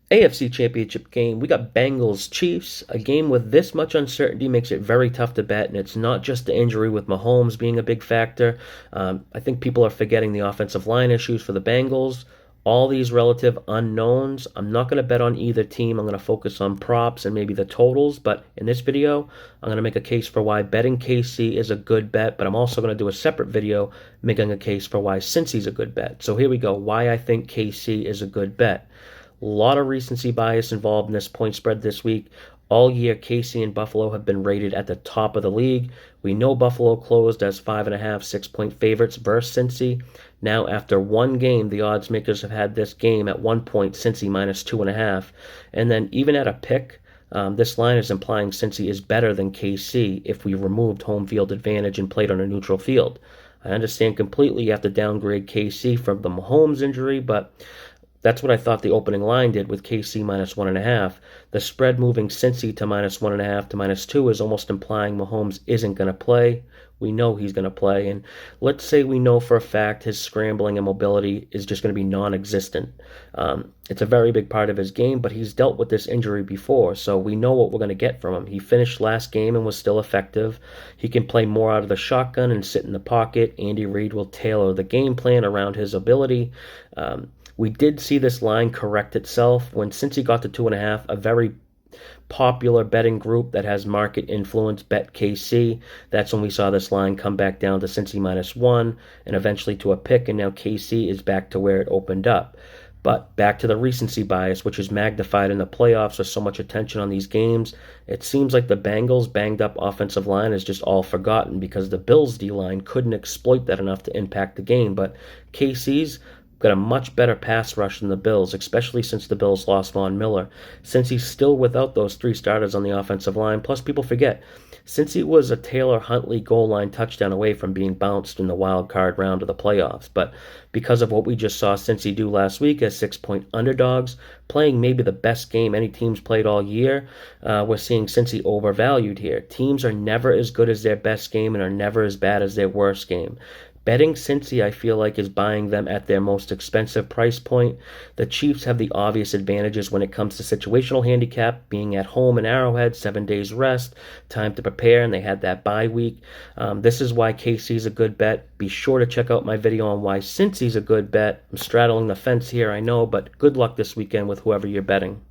AFC Championship game, we got Bengals Chiefs. A game with this much uncertainty makes it very tough to bet, and it's not just the injury with Mahomes being a big factor. I think people are forgetting the offensive line issues for the Bengals. All these relative unknowns. I'm not going to bet on either team. I'm going to focus on props and maybe the totals. But in this video, I'm going to make a case for why betting KC is a good bet. But I'm also going to do a separate video making a case for why Cincy's a good bet. So here we go. Why I think KC is a good bet. A lot of recency bias involved in this point spread this week. All year, KC and Buffalo have been rated at the top of the league. We know Buffalo closed as 5.5, 6-point favorites versus Cincy. Now, after one game, the odds makers have had this game at 1 point, Cincy minus 2.5. And then even at a pick, this line is implying Cincy is better than KC if we removed home field advantage and played on a neutral field. I understand completely you have to downgrade KC from the Mahomes injury, but that's what I thought the opening line did with KC minus 1.5. The spread moving Cincy to minus 1.5 to minus 2 is almost implying Mahomes isn't going to play. We know he's going to play, and let's say we know for a fact his scrambling and mobility is just going to be non-existent. It's a very big part of his game, but he's dealt with this injury before, so we know what we're going to get from him. He finished last game and was still effective. He can play more out of the shotgun and sit in the pocket. Andy Reid will tailor the game plan around his ability. We did see this line correct itself when Cincy got to 2.5, a very popular betting group that has market influence bet KC. That's when we saw this line come back down to Cincy minus 1 and eventually to a pick, and now KC is back to where it opened up. But back to the recency bias, which is magnified in the playoffs with so much attention on these games. It seems like the Bengals' banged up offensive line is just all forgotten because the Bills' D-line couldn't exploit that enough to impact the game. But KC's got a much better pass rush than the Bills, especially since the Bills lost Von Miller. Since he's still without those three starters on the offensive line, plus people forget, since he was a Taylor Huntley goal line touchdown away from being bounced in the wild card round of the playoffs. But because of what we just saw Cincy do last week as 6-point underdogs, playing maybe the best game any team's played all year, we're seeing Cincy overvalued here. Teams are never as good as their best game and are never as bad as their worst game. Betting Cincy, I feel like, is buying them at their most expensive price point. The Chiefs have the obvious advantages when it comes to situational handicap, being at home in Arrowhead, 7 days rest, time to prepare, and they had that bye week. This is why KC is a good bet. Be sure to check out my video on why Cincy's a good bet. I'm straddling the fence here, I know, but good luck this weekend with whoever you're betting.